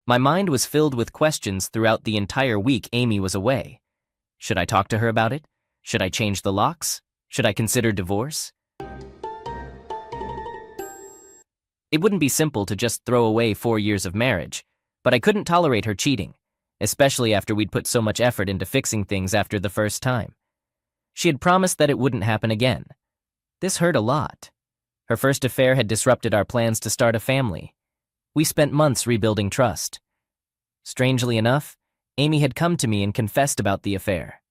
My mind was filled with questions throughout the entire week Amy was away. Should I talk to her about it? Should I change the locks? Should I consider divorce? It wouldn't be simple to just throw away 4 years of marriage, but I couldn't tolerate her cheating, especially after we'd put so much effort into fixing things after the first time. She had promised that it wouldn't happen again. This hurt a lot. Her first affair had disrupted our plans to start a family. We spent months rebuilding trust. Strangely enough, Amy had come to me and confessed about the affair.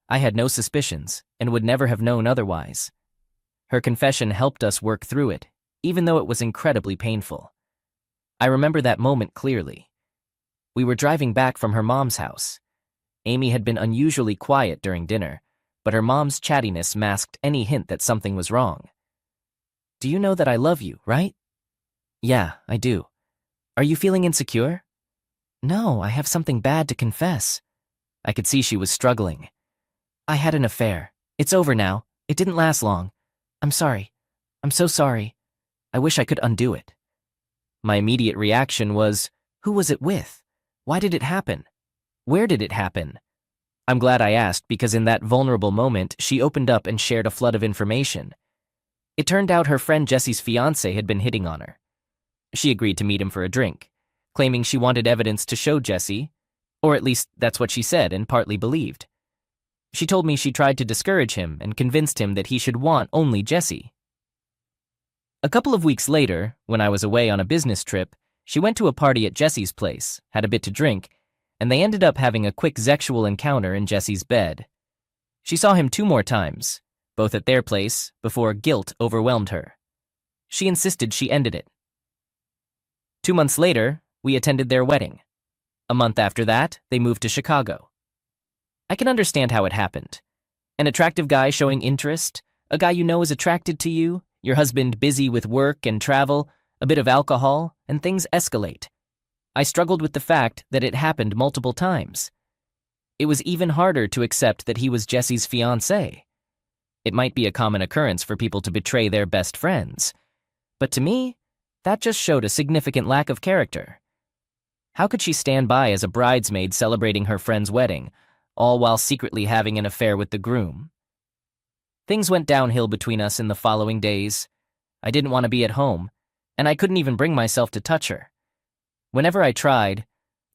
I had no suspicions and would never have known otherwise. Her confession helped us work through it, even though it was incredibly painful. I remember that moment clearly. We were driving back from her mom's house. Amy had been unusually quiet during dinner, but her mom's chattiness masked any hint that something was wrong. "Do you know that I love you, right?" "Yeah, I do." "Are you feeling insecure?" "No, I have something bad to confess." I could see she was struggling. "I had an affair. It's over now. It didn't last long. I'm sorry. I'm so sorry. I wish I could undo it." My immediate reaction was, who was it with? Why did it happen? Where did it happen? I'm glad I asked because in that vulnerable moment, she opened up and shared a flood of information. It turned out her friend Jesse's fiancé had been hitting on her. She agreed to meet him for a drink, claiming she wanted evidence to show Jesse, or at least that's what she said and partly believed. She told me she tried to discourage him and convinced him that he should want only Jesse. A couple of weeks later, when I was away on a business trip, she went to a party at Jesse's place, had a bit to drink, and they ended up having a quick sexual encounter in Jesse's bed. She saw him 2 more times, both at their place, before guilt overwhelmed her. She insisted she ended it. 2 months later, we attended their wedding. A month after that, they moved to Chicago. I can understand how it happened. An attractive guy showing interest, a guy you know is attracted to you, your husband busy with work and travel, a bit of alcohol, and things escalate. I struggled with the fact that it happened multiple times. It was even harder to accept that he was Jesse's fiancé. It might be a common occurrence for people to betray their best friends, but to me, that just showed a significant lack of character. How could she stand by as a bridesmaid celebrating her friend's wedding, all while secretly having an affair with the groom? Things went downhill between us in the following days. I didn't want to be at home, and I couldn't even bring myself to touch her. Whenever I tried,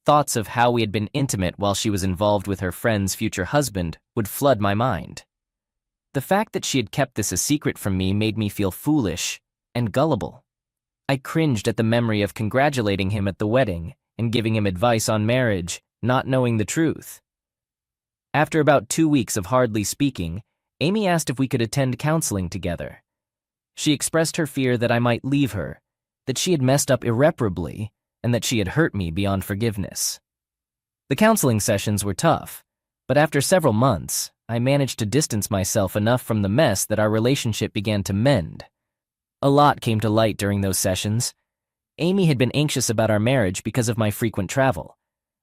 thoughts of how we had been intimate while she was involved with her friend's future husband would flood my mind. The fact that she had kept this a secret from me made me feel foolish and gullible. I cringed at the memory of congratulating him at the wedding and giving him advice on marriage, not knowing the truth. After about 2 weeks of hardly speaking, Amy asked if we could attend counseling together. She expressed her fear that I might leave her, that she had messed up irreparably, and that she had hurt me beyond forgiveness. The counseling sessions were tough, but after several months, I managed to distance myself enough from the mess that our relationship began to mend. A lot came to light during those sessions. Amy had been anxious about our marriage because of my frequent travel.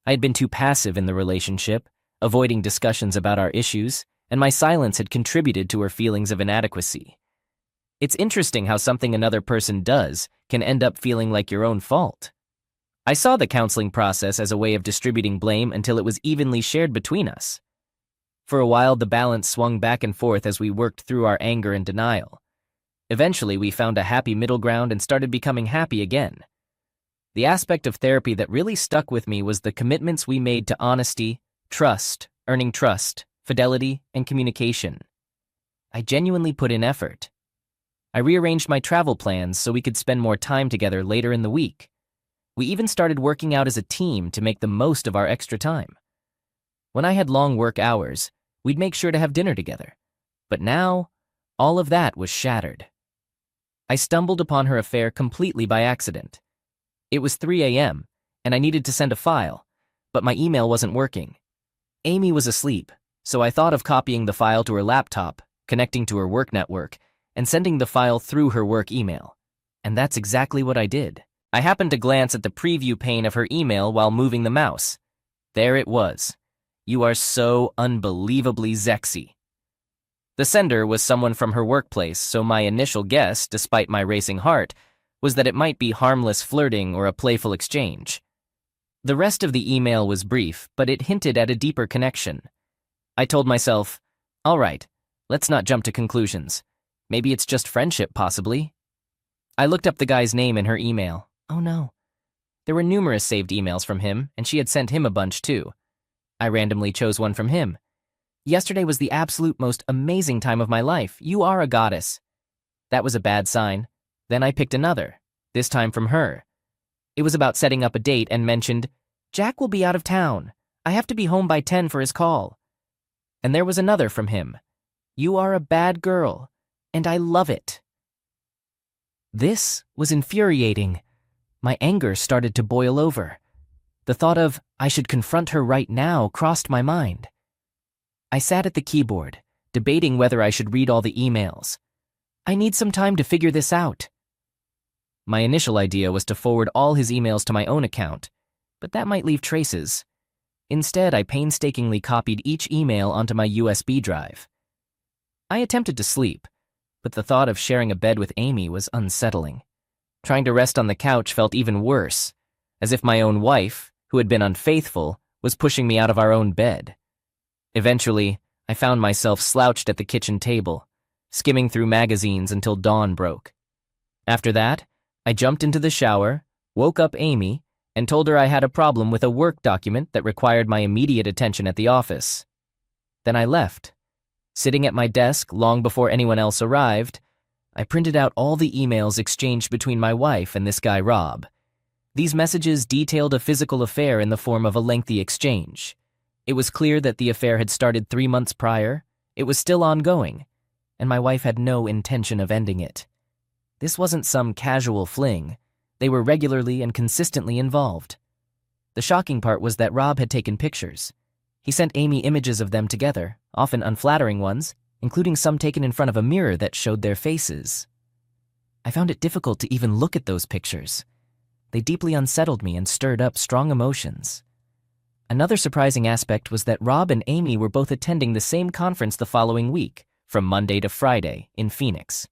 I had been too passive in the relationship, avoiding discussions about our issues, and my silence had contributed to her feelings of inadequacy. It's interesting how something another person does can end up feeling like your own fault. I saw the counseling process as a way of distributing blame until it was evenly shared between us. For a while, the balance swung back and forth as we worked through our anger and denial. Eventually, we found a happy middle ground and started becoming happy again. The aspect of therapy that really stuck with me was the commitments we made to honesty, trust, earning trust, fidelity, and communication. I genuinely put in effort. I rearranged my travel plans so we could spend more time together later in the week. We even started working out as a team to make the most of our extra time. When I had long work hours, we'd make sure to have dinner together. But now, all of that was shattered. I stumbled upon her affair completely by accident. It was 3 a.m., and I needed to send a file, but my email wasn't working. Amy was asleep, so I thought of copying the file to her laptop, connecting to her work network, and sending the file through her work email. And that's exactly what I did. I happened to glance at the preview pane of her email while moving the mouse. There it was. "You are so unbelievably sexy." The sender was someone from her workplace, so my initial guess, despite my racing heart, was that it might be harmless flirting or a playful exchange. The rest of the email was brief, but it hinted at a deeper connection. I told myself, all right, let's not jump to conclusions. Maybe it's just friendship, possibly. I looked up the guy's name in her email. Oh no. There were numerous saved emails from him, and she had sent him a bunch too. I randomly chose one from him. Yesterday was the absolute most amazing time of my life. You are a goddess. That was a bad sign. Then I picked another, this time from her. It was about setting up a date and mentioned, Jack will be out of town. I have to be home by 10 for his call. And there was another from him. You are a bad girl, and I love it. This was infuriating. My anger started to boil over. The thought of, I should confront her right now, crossed my mind. I sat at the keyboard, debating whether I should read all the emails. I need some time to figure this out. My initial idea was to forward all his emails to my own account, but that might leave traces. Instead, I painstakingly copied each email onto my USB drive. I attempted to sleep, but the thought of sharing a bed with Amy was unsettling. Trying to rest on the couch felt even worse, as if my own wife, who had been unfaithful, was pushing me out of our own bed. Eventually, I found myself slouched at the kitchen table, skimming through magazines until dawn broke. After that, I jumped into the shower, woke up Amy, and told her I had a problem with a work document that required my immediate attention at the office. Then I left. Sitting at my desk long before anyone else arrived, I printed out all the emails exchanged between my wife and this guy Rob. These messages detailed a physical affair in the form of a lengthy exchange. It was clear that the affair had started 3 months prior, it was still ongoing, and my wife had no intention of ending it. This wasn't some casual fling. They were regularly and consistently involved. The shocking part was that Rob had taken pictures. He sent Amy images of them together, often unflattering ones, including some taken in front of a mirror that showed their faces. I found it difficult to even look at those pictures. They deeply unsettled me and stirred up strong emotions. Another surprising aspect was that Rob and Amy were both attending the same conference the following week, from Monday to Friday, in Phoenix.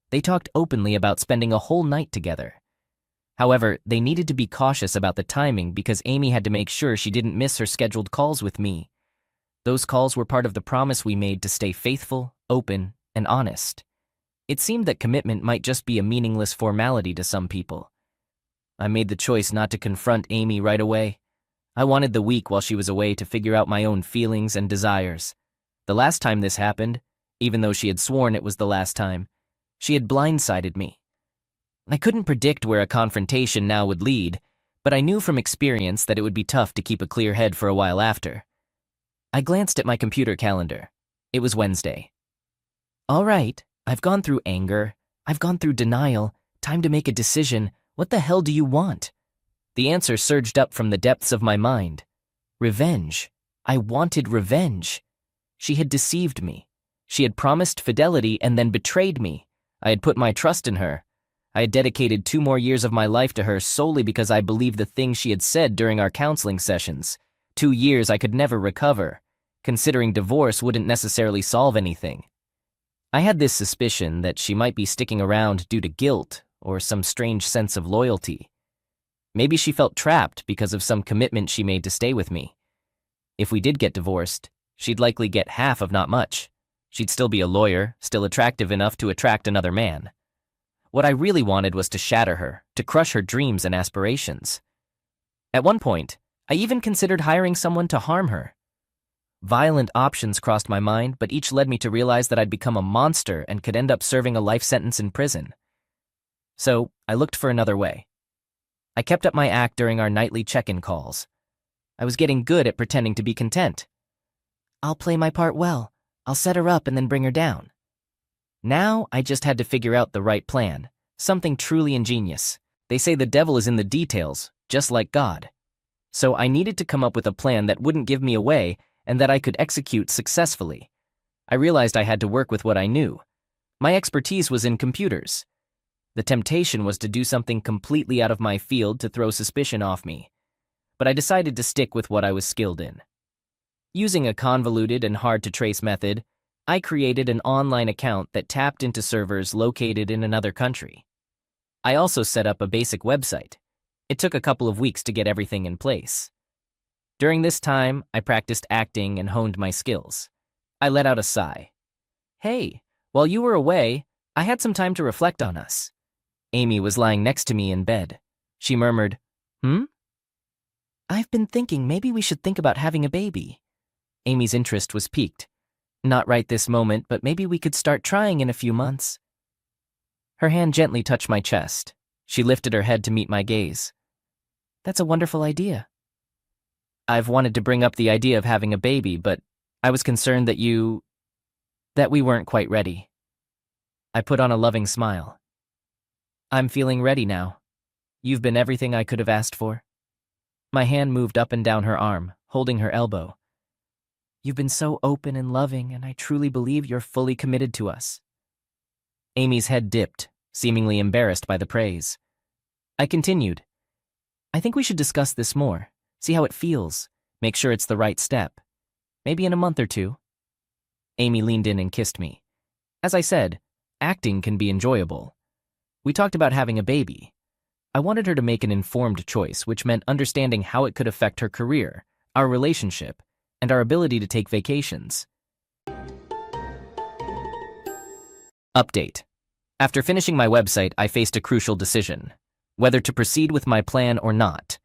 They talked openly about spending a whole night together. However, they needed to be cautious about the timing because Amy had to make sure she didn't miss her scheduled calls with me. Those calls were part of the promise we made to stay faithful, open, and honest. It seemed that commitment might just be a meaningless formality to some people. I made the choice not to confront Amy right away. I wanted the week while she was away to figure out my own feelings and desires. The last time this happened, even though she had sworn it was the last time, she had blindsided me. I couldn't predict where a confrontation now would lead, but I knew from experience that it would be tough to keep a clear head for a while after. I glanced at my computer calendar. It was Wednesday. All right, I've gone through anger. I've gone through denial. Time to make a decision. What the hell do you want? The answer surged up from the depths of my mind. Revenge. I wanted revenge. She had deceived me. She had promised fidelity and then betrayed me. I had put my trust in her. I had dedicated 2 more years of my life to her solely because I believed the things she had said during our counseling sessions. 2 years I could never recover, considering divorce wouldn't necessarily solve anything. I had this suspicion that she might be sticking around due to guilt or some strange sense of loyalty. Maybe she felt trapped because of some commitment she made to stay with me. If we did get divorced, she'd likely get half of not much. She'd still be a lawyer, still attractive enough to attract another man. What I really wanted was to shatter her, to crush her dreams and aspirations. At one point, I even considered hiring someone to harm her. Violent options crossed my mind, but each led me to realize that I'd become a monster and could end up serving a life sentence in prison. So, I looked for another way. I kept up my act during our nightly check-in calls. I was getting good at pretending to be content. I'll play my part well. I'll set her up and then bring her down. Now, I just had to figure out the right plan, something truly ingenious. They say the devil is in the details, just like God. So I needed to come up with a plan that wouldn't give me away and that I could execute successfully. I realized I had to work with what I knew. My expertise was in computers. The temptation was to do something completely out of my field to throw suspicion off me, but I decided to stick with what I was skilled in. Using a convoluted and hard-to-trace method, I created an online account that tapped into servers located in another country. I also set up a basic website. It took a couple of weeks to get everything in place. During this time, I practiced acting and honed my skills. I let out a sigh. Hey, while you were away, I had some time to reflect on us. Amy was lying next to me in bed. She murmured, I've been thinking maybe we should think about having a baby. Amy's interest was piqued. Not right this moment, but maybe we could start trying in a few months. Her hand gently touched my chest. She lifted her head to meet my gaze. That's a wonderful idea. I've wanted to bring up the idea of having a baby, but I was concerned that we weren't quite ready. I put on a loving smile. I'm feeling ready now. You've been everything I could have asked for. My hand moved up and down her arm, holding her elbow. You've been so open and loving, and I truly believe you're fully committed to us. Amy's head dipped, seemingly embarrassed by the praise. I continued. I think we should discuss this more, see how it feels, make sure it's the right step. Maybe in a month or two. Amy leaned in and kissed me. As I said, acting can be enjoyable. We talked about having a baby. I wanted her to make an informed choice, which meant understanding how it could affect her career, our relationship, and our ability to take vacations. Update. After finishing my website, I faced a crucial decision, whether to proceed with my plan or not.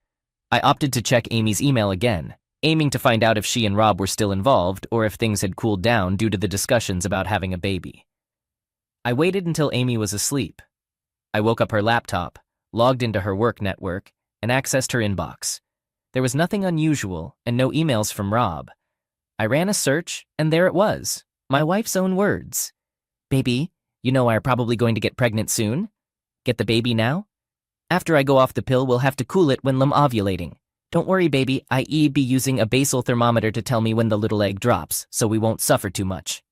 I opted to check Amy's email again, aiming to find out if she and Rob were still involved or if things had cooled down due to the discussions about having a baby. I waited until Amy was asleep. I woke up her laptop, logged into her work network, and accessed her inbox. There was nothing unusual and no emails from Rob. I ran a search, and there it was, my wife's own words. Baby, you know I'm probably going to get pregnant soon. Get the baby now? After I go off the pill, we'll have to cool it when I'm ovulating. Don't worry, baby, i.e. be using a basal thermometer to tell me when the little egg drops, so we won't suffer too much.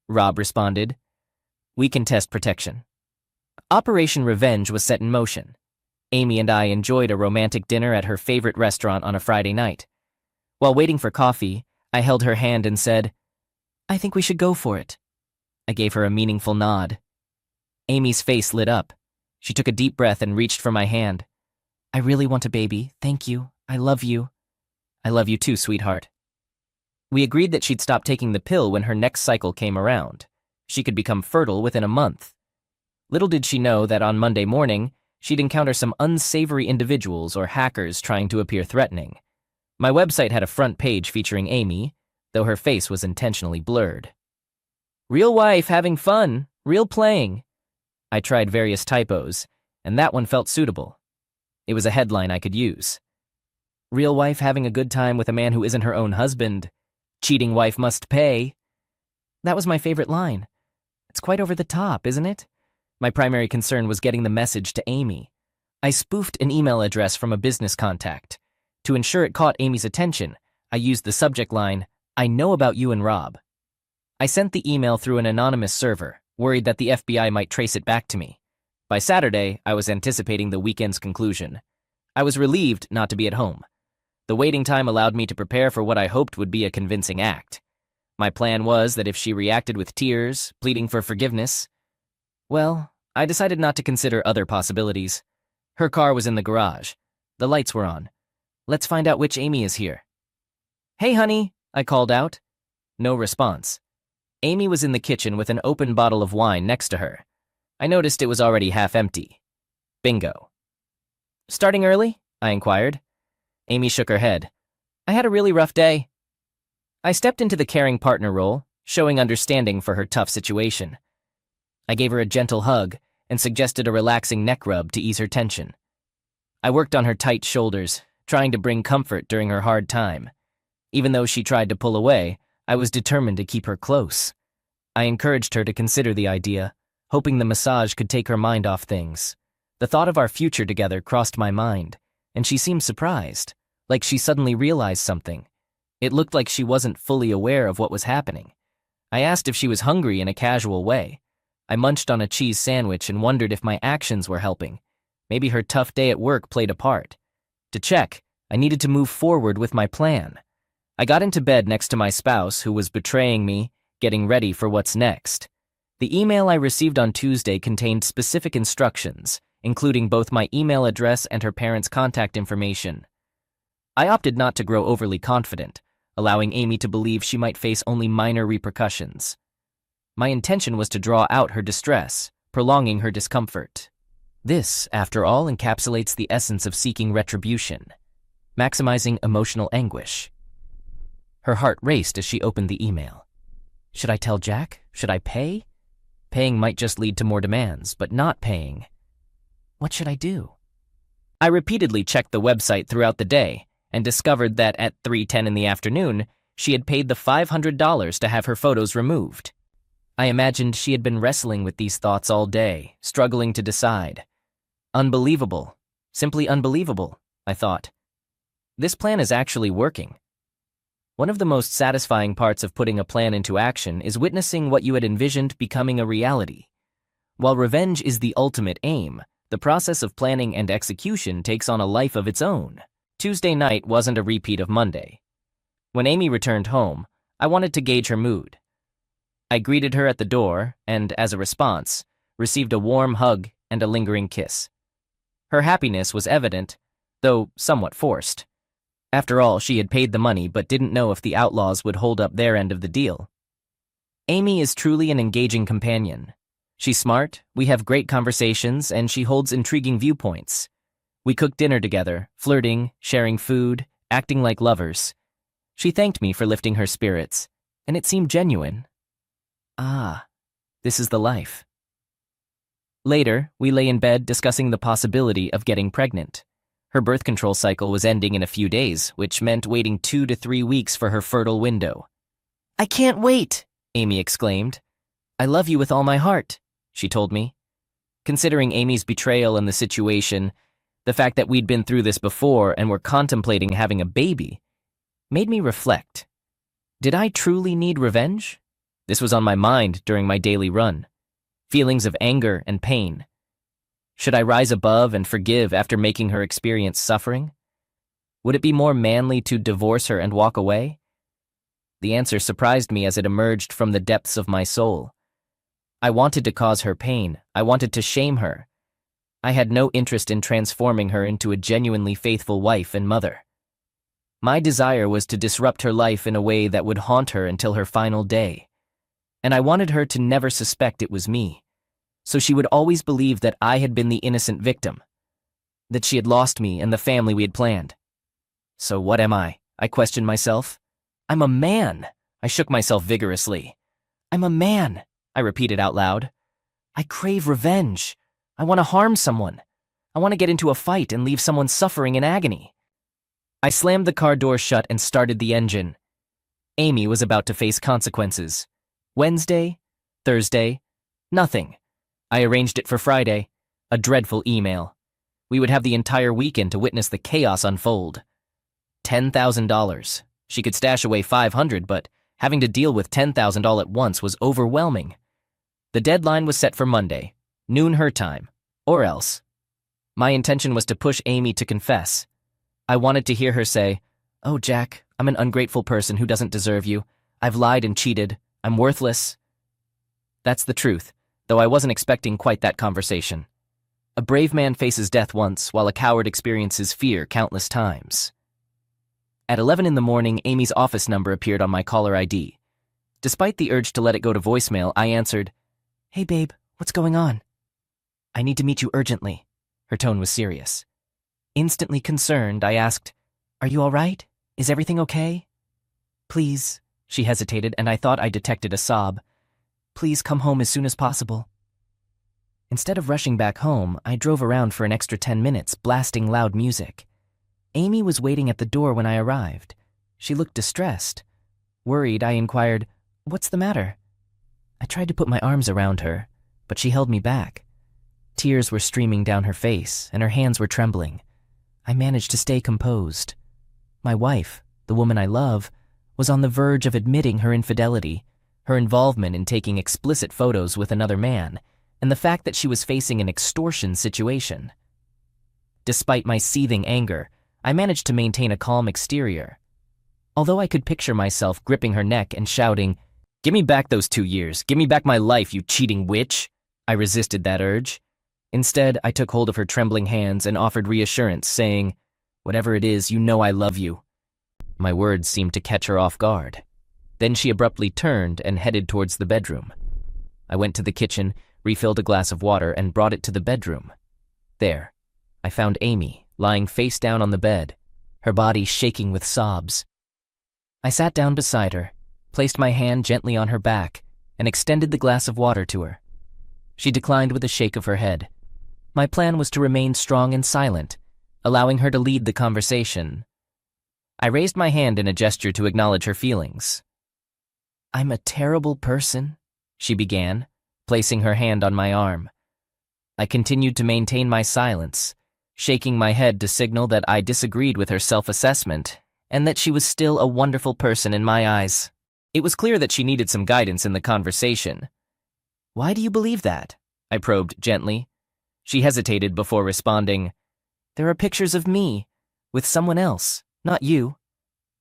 Rob responded, We can test protection. Operation Revenge was set in motion. Amy and I enjoyed a romantic dinner at her favorite restaurant on a Friday night. While waiting for coffee, I held her hand and said, I think we should go for it. I gave her a meaningful nod. Amy's face lit up. She took a deep breath and reached for my hand. I really want a baby. Thank you. I love you. I love you too, sweetheart. We agreed that she'd stop taking the pill when her next cycle came around. She could become fertile within a month. Little did she know that on Monday morning, she'd encounter some unsavory individuals or hackers trying to appear threatening. My website had a front page featuring Amy, though her face was intentionally blurred. Real wife having fun, real playing. I tried various typos, and that one felt suitable. It was a headline I could use. Real wife having a good time with a man who isn't her own husband. Cheating wife must pay. That was my favorite line. It's quite over the top, isn't it? My primary concern was getting the message to Amy. I spoofed an email address from a business contact. To ensure it caught Amy's attention, I used the subject line, I know about you and Rob. I sent the email through an anonymous server, worried that the FBI might trace it back to me. By Saturday, I was anticipating the weekend's conclusion. I was relieved not to be at home. The waiting time allowed me to prepare for what I hoped would be a convincing act. My plan was that if she reacted with tears, pleading for forgiveness, well, I decided not to consider other possibilities. Her car was in the garage. The lights were on. Let's find out which Amy is here. Hey, honey, I called out. No response. Amy was in the kitchen with an open bottle of wine next to her. I noticed it was already half empty. Bingo. Starting early? I inquired. Amy shook her head. I had a really rough day. I stepped into the caring partner role, showing understanding for her tough situation. I gave her a gentle hug and suggested a relaxing neck rub to ease her tension. I worked on her tight shoulders, trying to bring comfort during her hard time. Even though she tried to pull away, I was determined to keep her close. I encouraged her to consider the idea, hoping the massage could take her mind off things. The thought of our future together crossed my mind, and she seemed surprised, like she suddenly realized something. It looked like she wasn't fully aware of what was happening. I asked if she was hungry in a casual way. I munched on a cheese sandwich and wondered if my actions were helping. Maybe her tough day at work played a part. To check, I needed to move forward with my plan. I got into bed next to my spouse, who was betraying me, getting ready for what's next. The email I received on Tuesday contained specific instructions, including both my email address and her parents' contact information. I opted not to grow overly confident, allowing Amy to believe she might face only minor repercussions. My intention was to draw out her distress, prolonging her discomfort. This, after all, encapsulates the essence of seeking retribution, maximizing emotional anguish. Her heart raced as she opened the email. Should I tell Jack? Should I pay? Paying might just lead to more demands, but not paying. What should I do? I repeatedly checked the website throughout the day and discovered that at 3:10 in the afternoon, she had paid the $500 to have her photos removed. I imagined she had been wrestling with these thoughts all day, struggling to decide. Unbelievable. Simply unbelievable, I thought. This plan is actually working. One of the most satisfying parts of putting a plan into action is witnessing what you had envisioned becoming a reality. While revenge is the ultimate aim, the process of planning and execution takes on a life of its own. Tuesday night wasn't a repeat of Monday. When Amy returned home, I wanted to gauge her mood. I greeted her at the door and, as a response, received a warm hug and a lingering kiss. Her happiness was evident, though somewhat forced. After all, she had paid the money but didn't know if the outlaws would hold up their end of the deal. Amy is truly an engaging companion. She's smart, we have great conversations, and she holds intriguing viewpoints. We cook dinner together, flirting, sharing food, acting like lovers. She thanked me for lifting her spirits, and it seemed genuine. Ah, this is the life. Later, we lay in bed discussing the possibility of getting pregnant. Her birth control cycle was ending in a few days, which meant waiting 2 to 3 weeks for her fertile window. "I can't wait," Amy exclaimed. "I love you with all my heart," she told me. Considering Amy's betrayal and the situation, the fact that we'd been through this before and were contemplating having a baby, made me reflect. Did I truly need revenge? This was on my mind during my daily run. Feelings of anger and pain. Should I rise above and forgive after making her experience suffering? Would it be more manly to divorce her and walk away? The answer surprised me as it emerged from the depths of my soul. I wanted to cause her pain. I wanted to shame her. I had no interest in transforming her into a genuinely faithful wife and mother. My desire was to disrupt her life in a way that would haunt her until her final day. And I wanted her to never suspect it was me, so she would always believe that I had been the innocent victim, that she had lost me and the family we had planned. So what am I? I questioned myself. I'm a man. I shook myself vigorously. I'm a man, I repeated out loud. I crave revenge. I want to harm someone. I want to get into a fight and leave someone suffering in agony. I slammed the car door shut and started the engine. Amy was about to face consequences. Wednesday, Thursday, nothing. I arranged it for Friday, a dreadful email. We would have the entire weekend to witness the chaos unfold. $10,000. She could stash away $500, but having to deal with $10,000 all at once was overwhelming. The deadline was set for Monday, noon her time, or else. My intention was to push Amy to confess. I wanted to hear her say, "Oh, Jack, I'm an ungrateful person who doesn't deserve you. I've lied and cheated. I'm worthless." That's the truth, though I wasn't expecting quite that conversation. A brave man faces death once, while a coward experiences fear countless times. At 11 in the morning, Amy's office number appeared on my caller ID. Despite the urge to let it go to voicemail, I answered, "Hey babe, what's going on?" "I need to meet you urgently." Her tone was serious. Instantly concerned, I asked, "Are you all right? Is everything okay?" "Please," she hesitated, and I thought I detected a sob. "Please come home as soon as possible." Instead of rushing back home, I drove around for an extra 10 minutes, blasting loud music. Amy was waiting at the door when I arrived. She looked distressed. Worried, I inquired, "What's the matter?" I tried to put my arms around her, but she held me back. Tears were streaming down her face, and her hands were trembling. I managed to stay composed. My wife, the woman I love, was on the verge of admitting her infidelity, her involvement in taking explicit photos with another man, and the fact that she was facing an extortion situation. Despite my seething anger, I managed to maintain a calm exterior. Although I could picture myself gripping her neck and shouting, "Give me back those 2 years, give me back my life, you cheating witch," I resisted that urge. Instead, I took hold of her trembling hands and offered reassurance, saying, "Whatever it is, you know I love you." My words seemed to catch her off guard. Then she abruptly turned and headed towards the bedroom. I went to the kitchen, refilled a glass of water, and brought it to the bedroom. There, I found Amy, lying face down on the bed, her body shaking with sobs. I sat down beside her, placed my hand gently on her back, and extended the glass of water to her. She declined with a shake of her head. My plan was to remain strong and silent, allowing her to lead the conversation. I raised my hand in a gesture to acknowledge her feelings. "I'm a terrible person," she began, placing her hand on my arm. I continued to maintain my silence, shaking my head to signal that I disagreed with her self-assessment and that she was still a wonderful person in my eyes. It was clear that she needed some guidance in the conversation. "Why do you believe that?" I probed gently. She hesitated before responding, "There are pictures of me, with someone else, not you."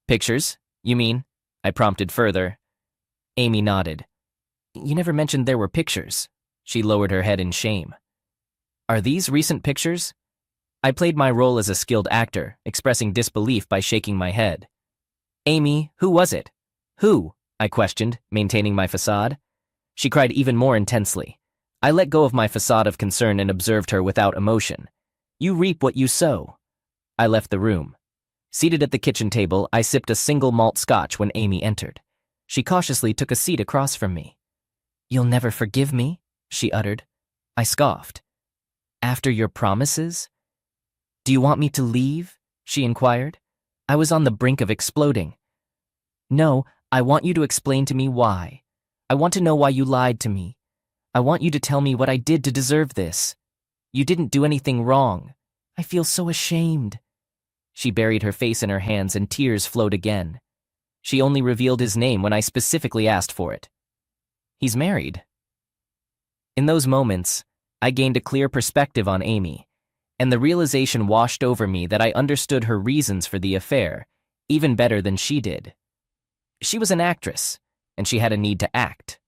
"Pictures, you mean?" I prompted further. Amy nodded. "You never mentioned there were pictures." She lowered her head in shame. "Are these recent pictures?" I played my role as a skilled actor, expressing disbelief by shaking my head. "Amy, who was it?" "Who?" I questioned, maintaining my facade. She cried even more intensely. I let go of my facade of concern and observed her without emotion. "You reap what you sow." I left the room. Seated at the kitchen table, I sipped a single malt scotch when Amy entered. She cautiously took a seat across from me. "You'll never forgive me?" she uttered. I scoffed. "After your promises?" "Do you want me to leave?" she inquired. I was on the brink of exploding. "No, I want you to explain to me why. I want to know why you lied to me. I want you to tell me what I did to deserve this. You didn't do anything wrong. I feel so ashamed." She buried her face in her hands and tears flowed again. She only revealed his name when I specifically asked for it. "He's married." In those moments, I gained a clear perspective on Amy, and the realization washed over me that I understood her reasons for the affair even better than she did. She was an actress, and she had a need to act.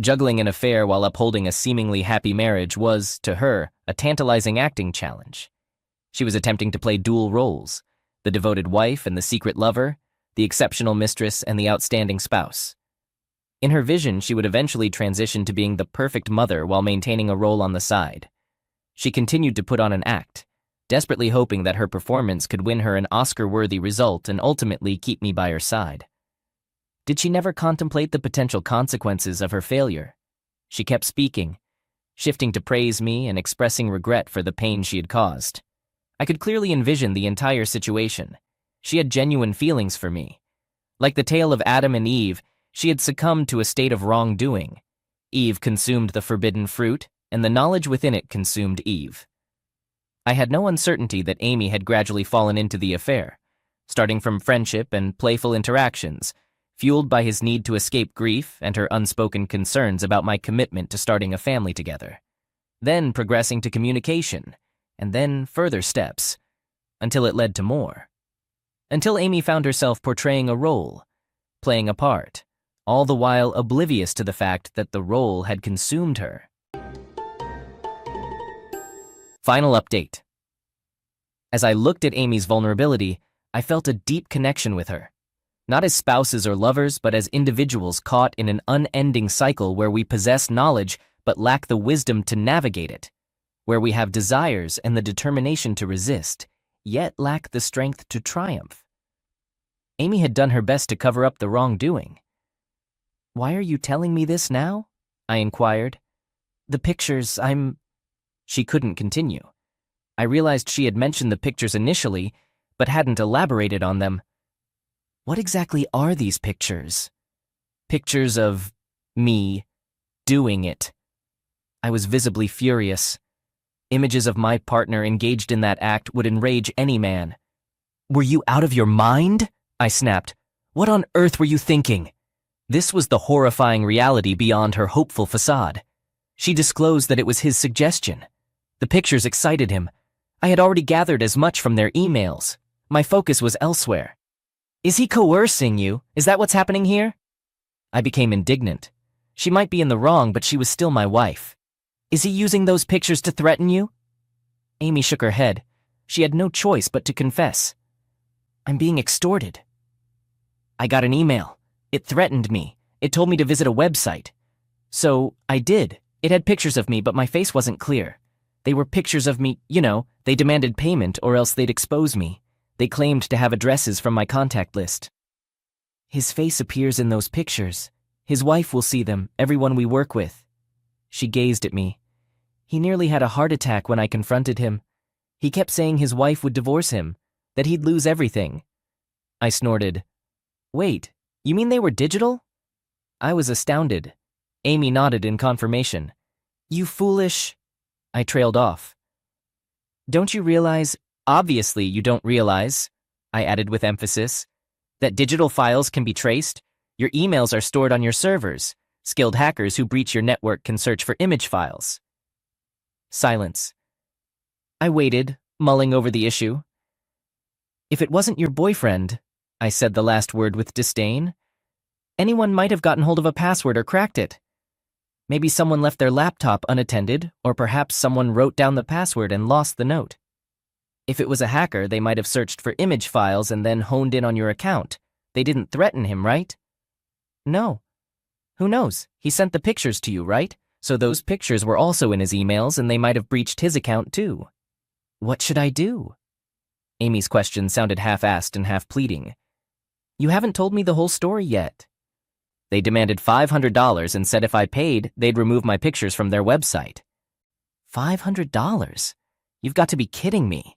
Juggling an affair while upholding a seemingly happy marriage was, to her, a tantalizing acting challenge. She was attempting to play dual roles, the devoted wife and the secret lover, the exceptional mistress and the outstanding spouse. In her vision, she would eventually transition to being the perfect mother while maintaining a role on the side. She continued to put on an act, desperately hoping that her performance could win her an Oscar-worthy result and ultimately keep me by her side. Did she never contemplate the potential consequences of her failure? She kept speaking, shifting to praise me and expressing regret for the pain she had caused. I could clearly envision the entire situation. She had genuine feelings for me. Like the tale of Adam and Eve, she had succumbed to a state of wrongdoing. Eve consumed the forbidden fruit, and the knowledge within it consumed Eve. I had no uncertainty that Amy had gradually fallen into the affair, starting from friendship and playful interactions, fueled by his need to escape grief and her unspoken concerns about my commitment to starting a family together. Then progressing to communication, and then further steps, until it led to more. Until Amy found herself portraying a role, playing a part, all the while oblivious to the fact that the role had consumed her. Final update. As I looked at Amy's vulnerability, I felt a deep connection with her. Not as spouses or lovers, but as individuals caught in an unending cycle where we possess knowledge but lack the wisdom to navigate it, where we have desires and the determination to resist, yet lack the strength to triumph. Amy had done her best to cover up the wrongdoing. "Why are you telling me this now?" I inquired. "The pictures, She couldn't continue. I realized she had mentioned the pictures initially, but hadn't elaborated on them. "What exactly are these pictures?" "Pictures of me doing it." I was visibly furious. Images of my partner engaged in that act would enrage any man. "Were you out of your mind?" I snapped. "What on earth were you thinking?" This was the horrifying reality beyond her hopeful facade. She disclosed that it was his suggestion. The pictures excited him. I had already gathered as much from their emails. My focus was elsewhere. "Is he coercing you? Is that what's happening here?" I became indignant. She might be in the wrong, but she was still my wife. Is he using those pictures to threaten you? Amy shook her head. She had no choice but to confess. I'm being extorted. I got an email. It threatened me. It told me to visit a website. So, I did. It had pictures of me, but my face wasn't clear. They were pictures of me, they demanded payment or else they'd expose me. They claimed to have addresses from my contact list. His face appears in those pictures. His wife will see them, everyone we work with. She gazed at me. He nearly had a heart attack when I confronted him. He kept saying his wife would divorce him, that he'd lose everything. I snorted. Wait, you mean they were digital? I was astounded. Amy nodded in confirmation. You foolish... I trailed off. Don't you realize, obviously you don't realize, I added with emphasis, that digital files can be traced? Your emails are stored on your servers. Skilled hackers who breach your network can search for image files. Silence. I waited, mulling over the issue. If it wasn't your boyfriend, I said the last word with disdain, anyone might have gotten hold of a password or cracked it. Maybe someone left their laptop unattended, or perhaps someone wrote down the password and lost the note. If it was a hacker, they might have searched for image files and then honed in on your account. They didn't threaten him, right? No. Who knows? He sent the pictures to you, right? So those pictures were also in his emails and they might have breached his account too. What should I do? Amy's question sounded half-assed and half-pleading. You haven't told me the whole story yet. They demanded $500 and said if I paid, they'd remove my pictures from their website. $500? You've got to be kidding me.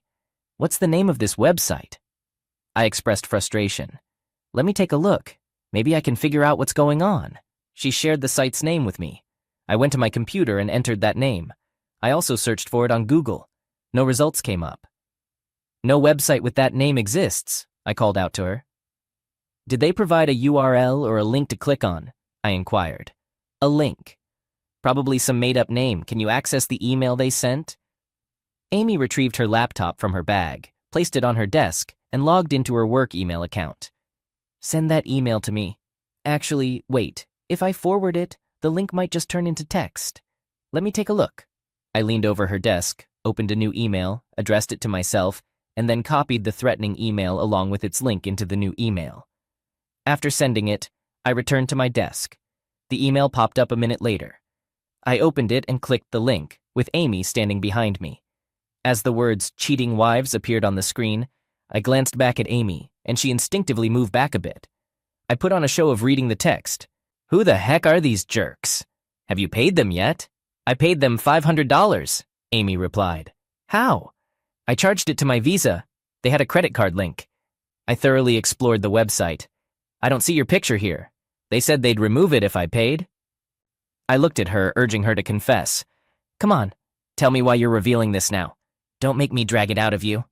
What's the name of this website? I expressed frustration. Let me take a look. Maybe I can figure out what's going on. She shared the site's name with me. I went to my computer and entered that name. I also searched for it on Google. No results came up. No website with that name exists, I called out to her. Did they provide a URL or a link to click on? I inquired. A link. Probably some made-up name. Can you access the email they sent? Amy retrieved her laptop from her bag, placed it on her desk, and logged into her work email account. Send that email to me. Actually, wait. If I forward it, the link might just turn into text. Let me take a look. I leaned over her desk, opened a new email, addressed it to myself, and then copied the threatening email along with its link into the new email. After sending it, I returned to my desk. The email popped up a minute later. I opened it and clicked the link, with Amy standing behind me. As the words cheating wives appeared on the screen, I glanced back at Amy, and she instinctively moved back a bit. I put on a show of reading the text. Who the heck are these jerks? Have you paid them yet? I paid them $500, Amy replied. How? I charged it to my Visa. They had a credit card link. I thoroughly explored the website. I don't see your picture here. They said they'd remove it if I paid. I looked at her, urging her to confess. Come on, tell me why you're revealing this now. Don't make me drag it out of you.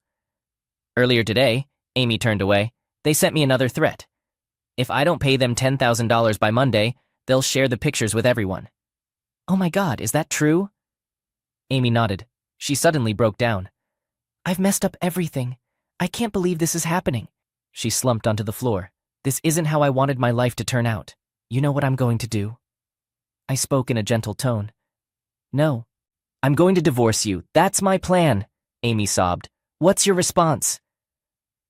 Earlier today, Amy turned away. They sent me another threat. If I don't pay them $10,000 by Monday, they'll share the pictures with everyone. Oh my God, is that true? Amy nodded. She suddenly broke down. I've messed up everything. I can't believe this is happening. She slumped onto the floor. This isn't how I wanted my life to turn out. You know what I'm going to do? I spoke in a gentle tone. No. I'm going to divorce you. That's my plan, Amy sobbed. What's your response?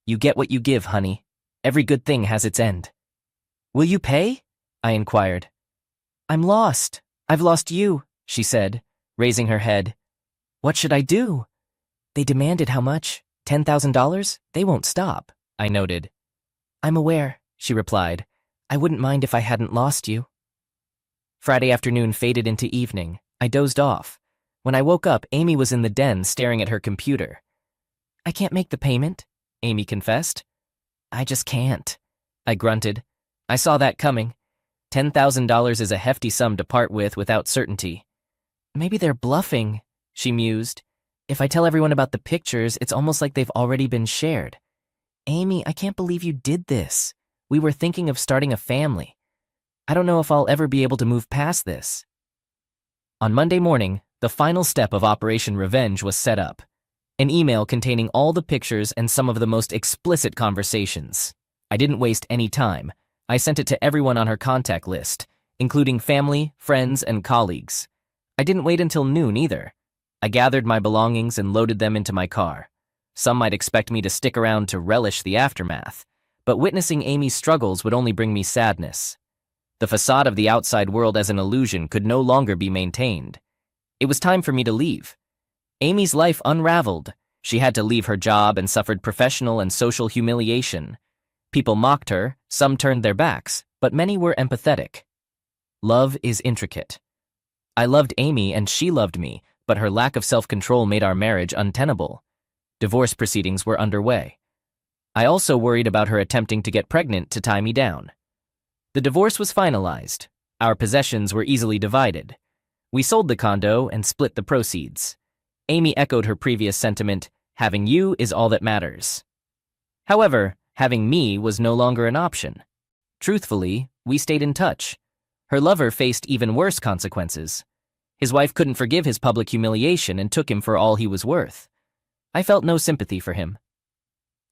You get what you give, honey. Every good thing has its end. Will you pay? I inquired. I'm lost. I've lost you, she said, raising her head. What should I do? They demanded how much? $10,000? They won't stop, I noted. I'm aware, she replied. I wouldn't mind if I hadn't lost you. Friday afternoon faded into evening. I dozed off. When I woke up, Amy was in the den staring at her computer. I can't make the payment, Amy confessed. I just can't, I grunted. I saw that coming. $10,000 is a hefty sum to part with without certainty. Maybe they're bluffing, she mused. If I tell everyone about the pictures, it's almost like they've already been shared. Amy, I can't believe you did this. We were thinking of starting a family. I don't know if I'll ever be able to move past this. On Monday morning, the final step of Operation Revenge was set up. An email containing all the pictures and some of the most explicit conversations. I didn't waste any time. I sent it to everyone on her contact list, including family, friends, and colleagues. I didn't wait until noon either. I gathered my belongings and loaded them into my car. Some might expect me to stick around to relish the aftermath, but witnessing Amy's struggles would only bring me sadness. The facade of the outside world as an illusion could no longer be maintained. It was time for me to leave. Amy's life unraveled. She had to leave her job and suffered professional and social humiliation. People mocked her, some turned their backs, but many were empathetic. Love is intricate. I loved Amy and she loved me, but her lack of self-control made our marriage untenable. Divorce proceedings were underway. I also worried about her attempting to get pregnant to tie me down. The divorce was finalized. Our possessions were easily divided. We sold the condo and split the proceeds. Amy echoed her previous sentiment, having you is all that matters. However, having me was no longer an option. Truthfully, we stayed in touch. Her lover faced even worse consequences. His wife couldn't forgive his public humiliation and took him for all he was worth. I felt no sympathy for him.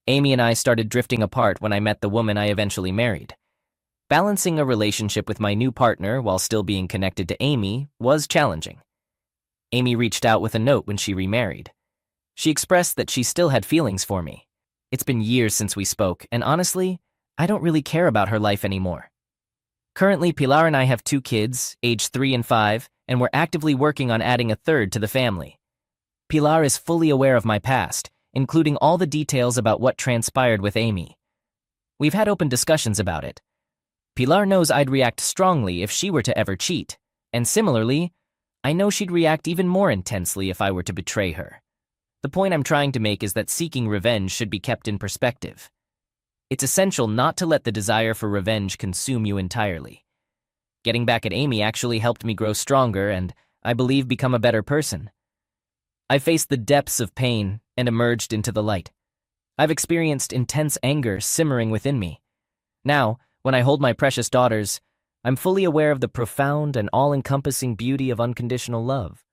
Amy and I started drifting apart when I met the woman I eventually married. Balancing a relationship with my new partner while still being connected to Amy was challenging. Amy reached out with a note when she remarried. She expressed that she still had feelings for me. It's been years since we spoke, and honestly, I don't really care about her life anymore. Currently, Pilar and I have 2 kids, aged 3 and 5, and we're actively working on adding a third to the family. Pilar is fully aware of my past, including all the details about what transpired with Amy. We've had open discussions about it. Pilar knows I'd react strongly if she were to ever cheat, and similarly, I know she'd react even more intensely if I were to betray her. The point I'm trying to make is that seeking revenge should be kept in perspective. It's essential not to let the desire for revenge consume you entirely. Getting back at Amy actually helped me grow stronger and, I believe, become a better person. I faced the depths of pain and emerged into the light. I've experienced intense anger simmering within me. Now, when I hold my precious daughters, I'm fully aware of the profound and all-encompassing beauty of unconditional love.